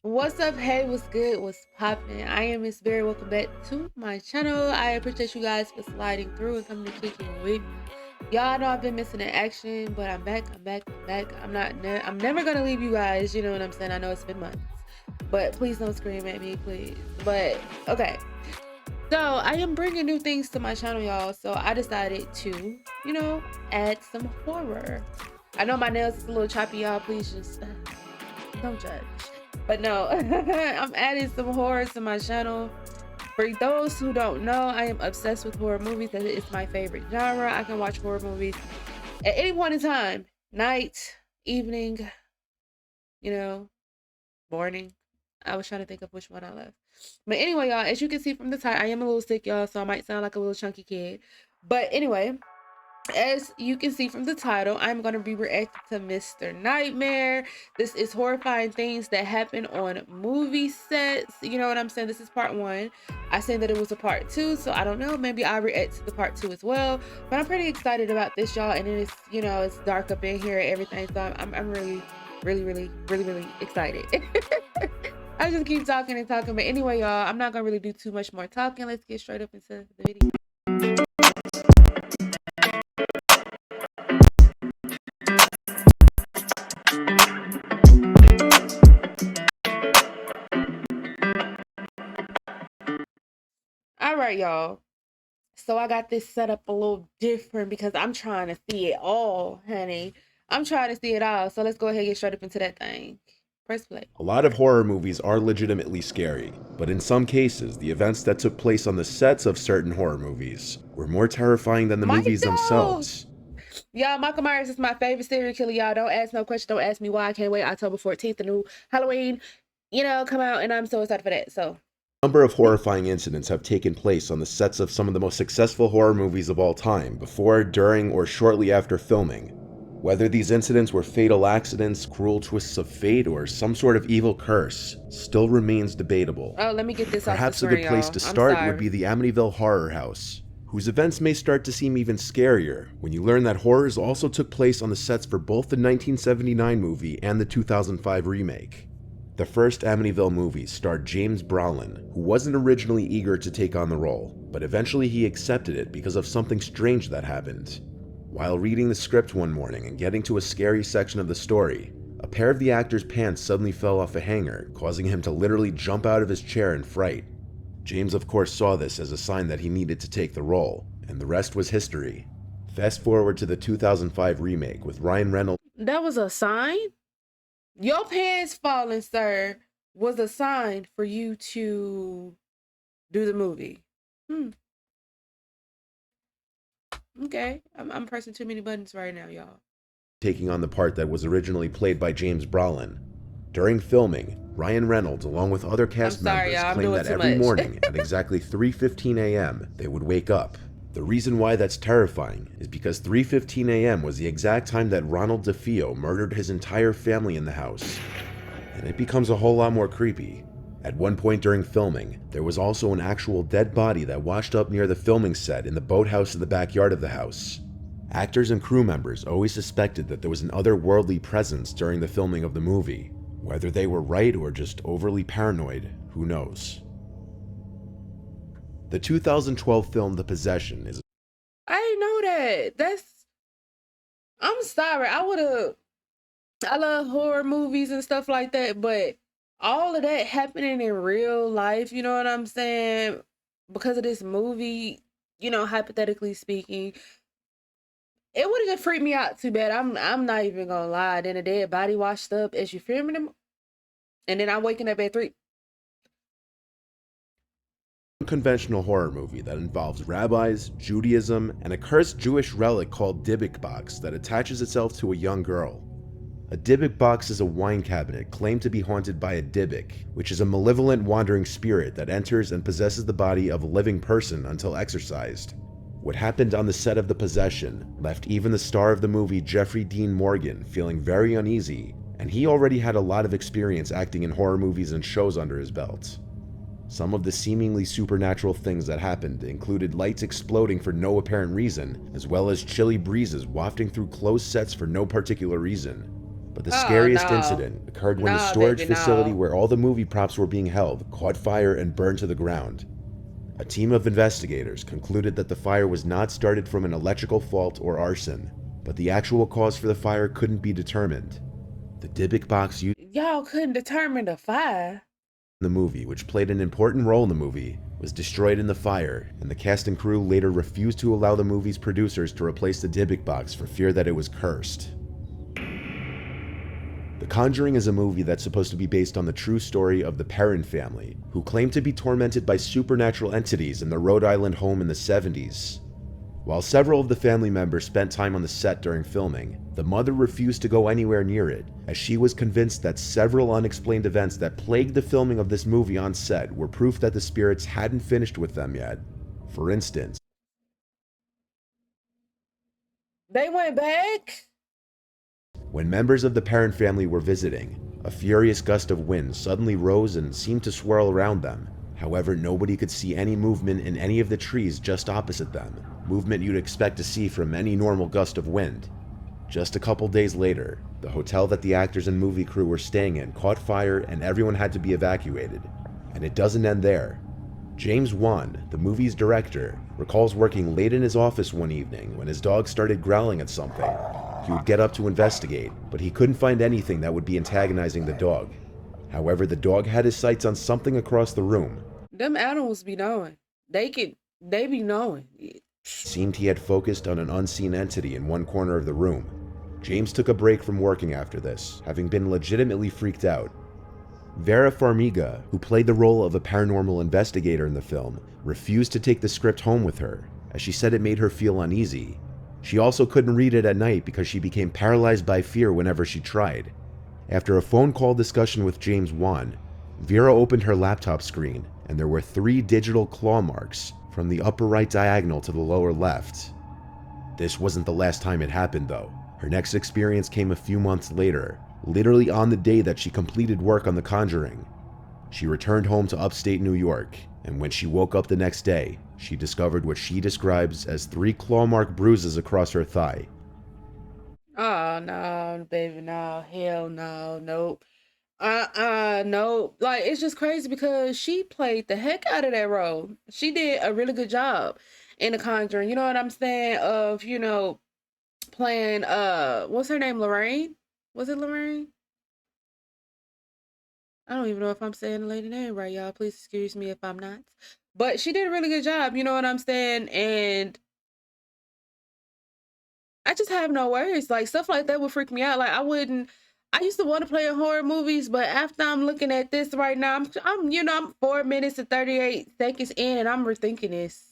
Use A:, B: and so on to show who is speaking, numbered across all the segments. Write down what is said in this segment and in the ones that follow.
A: What's up? Hey, what's good? What's poppin'? I am Miss Berry. Welcome back to my channel. I appreciate you guys for sliding through and coming to kick it with me. Y'all know I've been missing in action, but I'm back. I'm never gonna leave you guys. You know what I'm saying? I know it's been months, but please don't scream at me, please. But okay. So I am bringing new things to my channel, y'all. So I decided to, add some horror. I know my nails is a little choppy, y'all. Please just don't judge. But no, I'm adding some horror to my channel. For those who don't know, I am obsessed with horror movies. That is my favorite genre. I can watch horror movies at any point in time. Night, evening, morning. I was trying to think of which one I left. But anyway, y'all, as you can see from the title, I am a little sick, y'all, so I might sound like a little chunky kid. But anyway, as you can see from the title, I'm going to be reacting to Mr. Nightmare. This is horrifying things that happen on movie sets. You know what I'm saying? This is part one. I said that it was a part two, so I don't know. Maybe I'll react to the part two as well. But I'm pretty excited about this, y'all. And it is, it's dark up in here and everything. So I'm really excited. I just keep talking and talking. But anyway, y'all, I'm not going to really do too much more talking. Let's get straight up into the video. All right, y'all. So I got this set up a little different because I'm trying to see it all, honey. I'm trying to see it all. So let's go ahead and get straight up into that thing. Press play.
B: A lot of horror movies are legitimately scary, but in some cases, the events that took place on the sets of certain horror movies were more terrifying than the movies themselves.
A: Y'all, Michael Myers is my favorite serial killer, y'all. Don't ask no question. Don't ask me why. I can't wait. October 14th, the new Halloween, come out, and I'm so excited for that. So
B: A number of horrifying incidents have taken place on the sets of some of the most successful horror movies of all time, before, during, or shortly after filming. Whether these incidents were fatal accidents, cruel twists of fate, or some sort of evil curse still remains debatable.
A: Oh, let me get this
B: Perhaps
A: off the
B: a good place to start would be the Amityville Horror House, whose events may start to seem even scarier when you learn that horrors also took place on the sets for both the 1979 movie and the 2005 remake. The first Amityville movie starred James Brolin, who wasn't originally eager to take on the role, but eventually he accepted it because of something strange that happened. While reading the script one morning and getting to a scary section of the story, a pair of the actor's pants suddenly fell off a hanger, causing him to literally jump out of his chair in fright. James of course saw this as a sign that he needed to take the role, and the rest was history. Fast forward to the 2005 remake with Ryan Reynolds.
A: That was a sign? Your pants falling, sir, was a sign for you to do the movie. Okay, I'm pressing too many buttons right now, y'all.
B: Taking on the part that was originally played by James Brolin. During filming, Ryan Reynolds, along with other cast members, claimed that every morning at exactly 3:15 a.m., they would wake up. The reason why that's terrifying is because 3:15 a.m. was the exact time that Ronald DeFeo murdered his entire family in the house. And it becomes a whole lot more creepy. At one point during filming, there was also an actual dead body that washed up near the filming set in the boathouse in the backyard of the house. Actors and crew members always suspected that there was an otherworldly presence during the filming of the movie. Whether they were right or just overly paranoid, who knows? The 2012 film The Possession is...
A: I didn't know that. I'm sorry. I love horror movies and stuff like that, but all of that happening in real life, you know what I'm saying? Because of this movie, hypothetically speaking, it would have freaked me out too bad. I'm not even gonna lie. Then a dead body washed up as you filming them, and then I'm waking up at 3.
B: Unconventional horror movie that involves rabbis, Judaism, and a cursed Jewish relic called Dybbuk box that attaches itself to a young girl. A Dybbuk box is a wine cabinet claimed to be haunted by a Dybbuk, which is a malevolent wandering spirit that enters and possesses the body of a living person until exorcised. What happened on the set of The Possession left even the star of the movie, Jeffrey Dean Morgan, feeling very uneasy, and he already had a lot of experience acting in horror movies and shows under his belt. Some of the seemingly supernatural things that happened included lights exploding for no apparent reason, as well as chilly breezes wafting through closed sets for no particular reason. But the
A: Oh
B: scariest
A: no.
B: incident occurred when the
A: No,
B: storage
A: baby,
B: facility
A: no.
B: where all the movie props were being held caught fire and burned to the ground. A team of investigators concluded that the fire was not started from an electrical fault or arson, but the actual cause for the fire couldn't be determined. The Dybbuk box used
A: Y'all couldn't determine the fire.
B: in the movie, which played an important role in the movie, was destroyed in the fire, and the cast and crew later refused to allow the movie's producers to replace the Dybbuk box for fear that it was cursed. The Conjuring is a movie that's supposed to be based on the true story of the Perron family, who claimed to be tormented by supernatural entities in their Rhode Island home in the 70s. While several of the family members spent time on the set during filming, the mother refused to go anywhere near it, as she was convinced that several unexplained events that plagued the filming of this movie on set were proof that the spirits hadn't finished with them yet. For instance,
A: They went back?
B: when members of the Perron family were visiting, a furious gust of wind suddenly rose and seemed to swirl around them. However, nobody could see any movement in any of the trees just opposite them, movement you'd expect to see from any normal gust of wind. Just a couple days later, the hotel that the actors and movie crew were staying in caught fire and everyone had to be evacuated. And it doesn't end there. James Wan, the movie's director, recalls working late in his office one evening when his dog started growling at something. He would get up to investigate, but he couldn't find anything that would be antagonizing the dog. However, the dog had his sights on something across the room.
A: Them animals be knowing. They be knowing.
B: It seemed he had focused on an unseen entity in one corner of the room. James took a break from working after this, having been legitimately freaked out. Vera Farmiga, who played the role of a paranormal investigator in the film, refused to take the script home with her, as she said it made her feel uneasy. She also couldn't read it at night because she became paralyzed by fear whenever she tried. After a phone call discussion with James Wan, Vera opened her laptop screen, and there were 3 digital claw marks from the upper right diagonal to the lower left. This wasn't the last time it happened, though. Her next experience came a few months later, literally on the day that she completed work on The Conjuring. She returned home to upstate New York, and when she woke up the next day, she discovered what she describes as 3 claw mark bruises across her thigh.
A: Oh no, baby, no. Hell no, nope. No. Like, it's just crazy because she played the heck out of that role. She did a really good job in The Conjuring. You know what I'm saying? Of, playing what's her name? Lorraine? Was it Lorraine? I don't even know if I'm saying the lady name right, y'all. Please excuse me if I'm not. But she did a really good job, you know what I'm saying? And I just have no words. Like, stuff like that would freak me out. Like, I used to want to play in horror movies, but after I'm looking at this right now, I'm 4 minutes and 38 seconds in, and I'm rethinking this.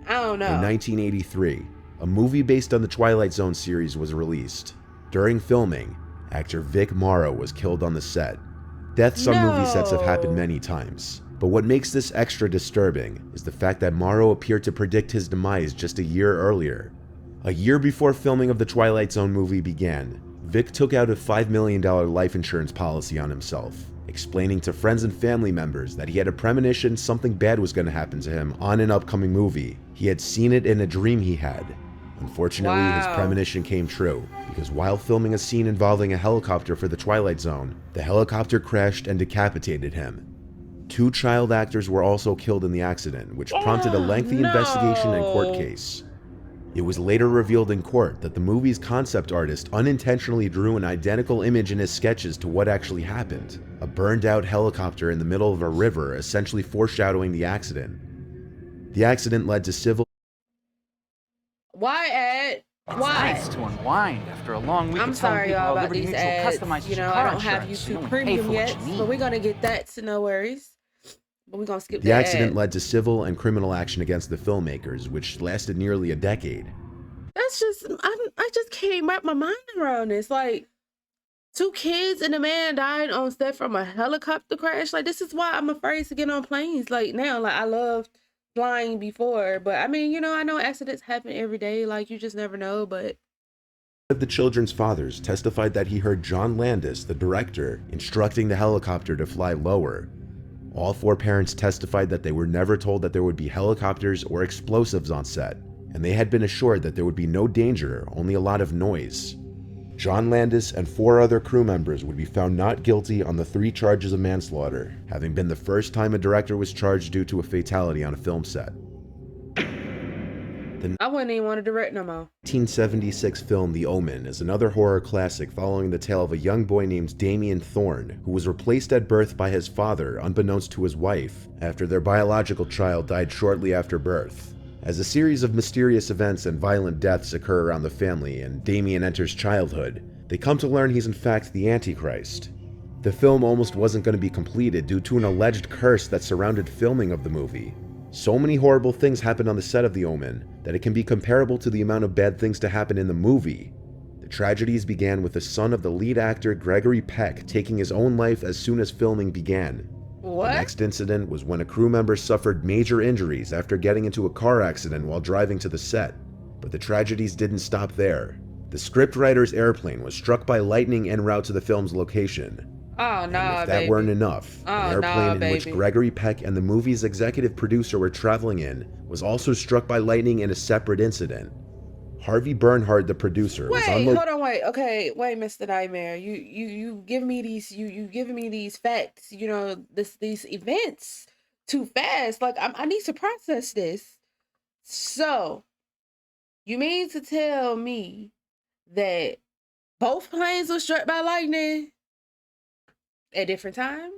A: I don't know.
B: In 1983, a movie based on the Twilight Zone series was released. During filming, actor Vic Morrow was killed on the set. Deaths on movie sets have happened many times, but what makes this extra disturbing is the fact that Morrow appeared to predict his demise just a year earlier. A year before filming of the Twilight Zone movie began, Vic took out a $5 million life insurance policy on himself, explaining to friends and family members that he had a premonition something bad was going to happen to him on an upcoming movie. He had seen it in a dream he had. Unfortunately, his premonition came true, because while filming a scene involving a helicopter for the Twilight Zone, the helicopter crashed and decapitated him. 2 child actors were also killed in the accident, which prompted a lengthy investigation and court case. It was later revealed in court that the movie's concept artist unintentionally drew an identical image in his sketches to what actually happened, a burned-out helicopter in the middle of a river, essentially foreshadowing the accident. The accident led to civil...
A: Why, Ed?
C: It's
A: Why?
C: nice to unwind after a long week
A: I'm
C: of telling
A: sorry,
C: people
A: y'all,
C: how
A: about
C: Liberty
A: these
C: Mutual
A: ads.
C: customizes
A: You know,
C: your
A: I
C: car
A: don't have
C: insurance. You
A: YouTube
C: only pay
A: Premium
C: for what
A: yet,
C: you need.
A: so we're gonna get that, so no worries. But we're gonna skip
B: The
A: that
B: accident
A: ad.
B: led to civil and criminal action against the filmmakers, which lasted nearly a decade.
A: That's just, I just can't wrap my mind around this. Like, 2 kids and a man died on set from a helicopter crash. Like, this is why I'm afraid to get on planes. Like, now, like, I loved flying before, but I mean, I know accidents happen every day. Like, you just never know, but...
B: One of the children's fathers testified that he heard John Landis, the director, instructing the helicopter to fly lower. All 4 parents testified that they were never told that there would be helicopters or explosives on set, and they had been assured that there would be no danger, only a lot of noise. John Landis and 4 other crew members would be found not guilty on the 3 charges of manslaughter, having been the first time a director was charged due to a fatality on a film set.
A: I wouldn't even want to direct no more.
B: 1976 film The Omen is another horror classic following the tale of a young boy named Damien Thorne, who was replaced at birth by his father unbeknownst to his wife, after their biological child died shortly after birth. As a series of mysterious events and violent deaths occur around the family and Damien enters childhood, they come to learn he's in fact the Antichrist. The film almost wasn't going to be completed due to an alleged curse that surrounded filming of the movie. So many horrible things happened on the set of The Omen that it can be comparable to the amount of bad things to happen in the movie. The tragedies began with the son of the lead actor Gregory Peck taking his own life as soon as filming began.
A: What?
B: The next incident was when a crew member suffered major injuries after getting into a car accident while driving to the set. But the tragedies didn't stop there. The scriptwriter's airplane was struck by lightning en route to the film's location.
A: Oh, no,
B: And if that weren't enough, an airplane in which Gregory Peck and the movie's executive producer were traveling in was also struck by lightning in a separate incident. Harvey Bernhard, the producer,
A: wait, hold on, wait. Okay, wait, Mr. Nightmare. You give me these. You giving me these facts. You know these events too fast. Like I need to process this. So, you mean to tell me that both planes were struck by lightning at different times?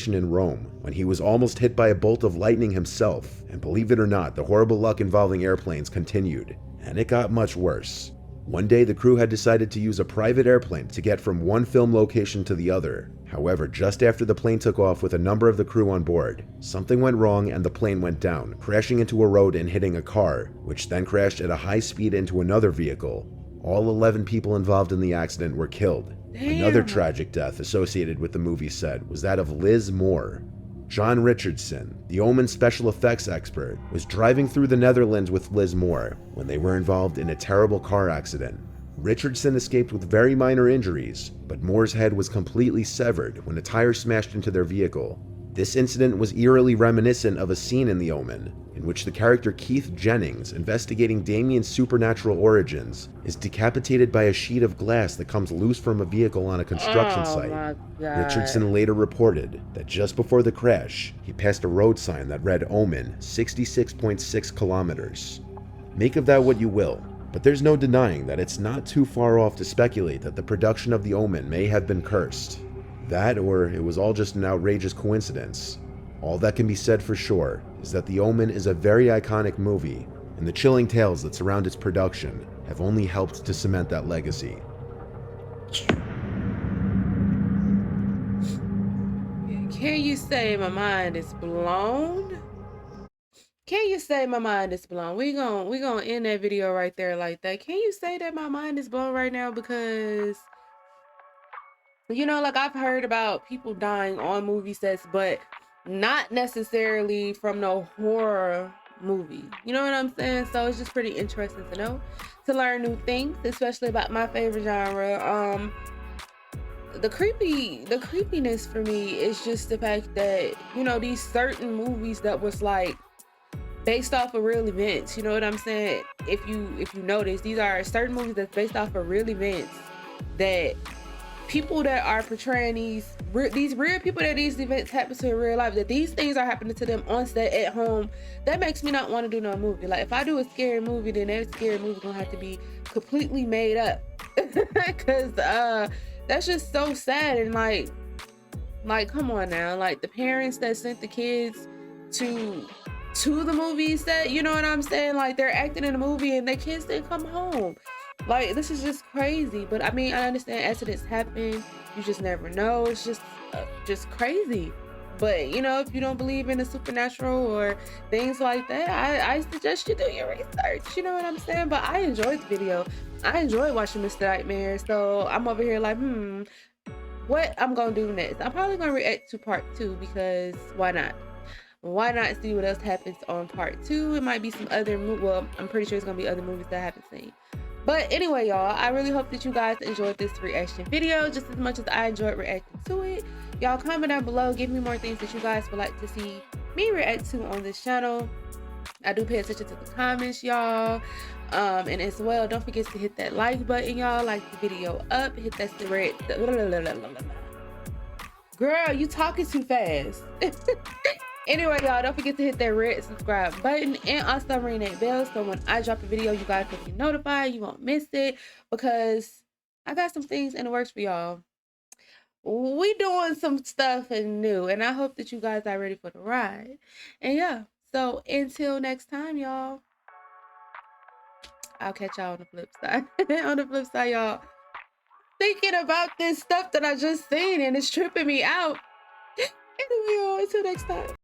B: In Rome, when he was almost hit by a bolt of lightning himself, and believe it or not, the horrible luck involving airplanes continued, and it got much worse. One day the crew had decided to use a private airplane to get from one film location to the other. However, just after the plane took off with a number of the crew on board, something went wrong and the plane went down, crashing into a road and hitting a car, which then crashed at a high speed into another vehicle. All 11 people involved in the accident were killed.
A: Damn.
B: Another tragic death associated with the movie set was that of Liz Moore. John Richardson, the Omen special effects expert, was driving through the Netherlands with Liz Moore when they were involved in a terrible car accident. Richardson escaped with very minor injuries, but Moore's head was completely severed when a tire smashed into their vehicle. This incident was eerily reminiscent of a scene in The Omen, in which the character Keith Jennings, investigating Damien's supernatural origins, is decapitated by a sheet of glass that comes loose from a vehicle on a construction site.
A: My God.
B: Richardson later reported that just before the crash, he passed a road sign that read Omen 66.6 kilometers. Make of that what you will, but there's no denying that it's not too far off to speculate that the production of The Omen may have been cursed. That, or it was all just an outrageous coincidence. All that can be said for sure is that The Omen is a very iconic movie, and the chilling tales that surround its production have only helped to cement that legacy.
A: Can you say my mind is blown? Can you say my mind is blown? We gonna end that video right there like that. Can you say that my mind is blown right now? Because you know, like I've heard about people dying on movie sets, but not necessarily from no horror movie. You know what I'm saying? So it's just pretty interesting to know, to learn new things, especially about my favorite genre. The creepiness for me is just the fact that, you know, these certain movies that was like based off of real events, you know what I'm saying? If you notice, these are certain movies that's based off of real events that people that are portraying these real people that these events happen to in real life, that these things are happening to them on set at home, that makes me not want to do no movie. Like if I do a scary movie, then that scary movie gonna have to be completely made up because that's just so sad. And like come on now, like the parents that sent the kids to the movie set, you know what I'm saying? Like they're acting in a movie and their kids didn't come home. Like this is just crazy. But I mean, I understand accidents happen, you just never know. It's just crazy. But you know, if you don't believe in the supernatural or things like that, I suggest you do your research, you know what I'm saying? But I enjoyed the video. I enjoyed watching Mr. Nightmare. So I'm over here like, what I'm gonna do next? I'm probably gonna react to part 2 because why not? Why not see what else happens on part 2? It might be some other well, I'm pretty sure it's gonna be other movies that I haven't seen. But anyway, y'all, I really hope that you guys enjoyed this reaction video just as much as I enjoyed reacting to it. Y'all comment down below, give me more things that you guys would like to see me react to on this channel. I do pay attention to the comments, y'all. And as well, don't forget to hit that like button, y'all. Like the video up, hit that red. Girl, you talking too fast. Anyway, y'all, don't forget to hit that red subscribe button and also ring that bell so when I drop a video, you guys will be notified. You won't miss it because I got some things in the works for y'all. We doing some stuff and new, and I hope that you guys are ready for the ride. And yeah, so until next time, y'all, I'll catch y'all on the flip side. On the flip side, y'all, thinking about this stuff that I just seen and it's tripping me out. Anyway, y'all, until next time.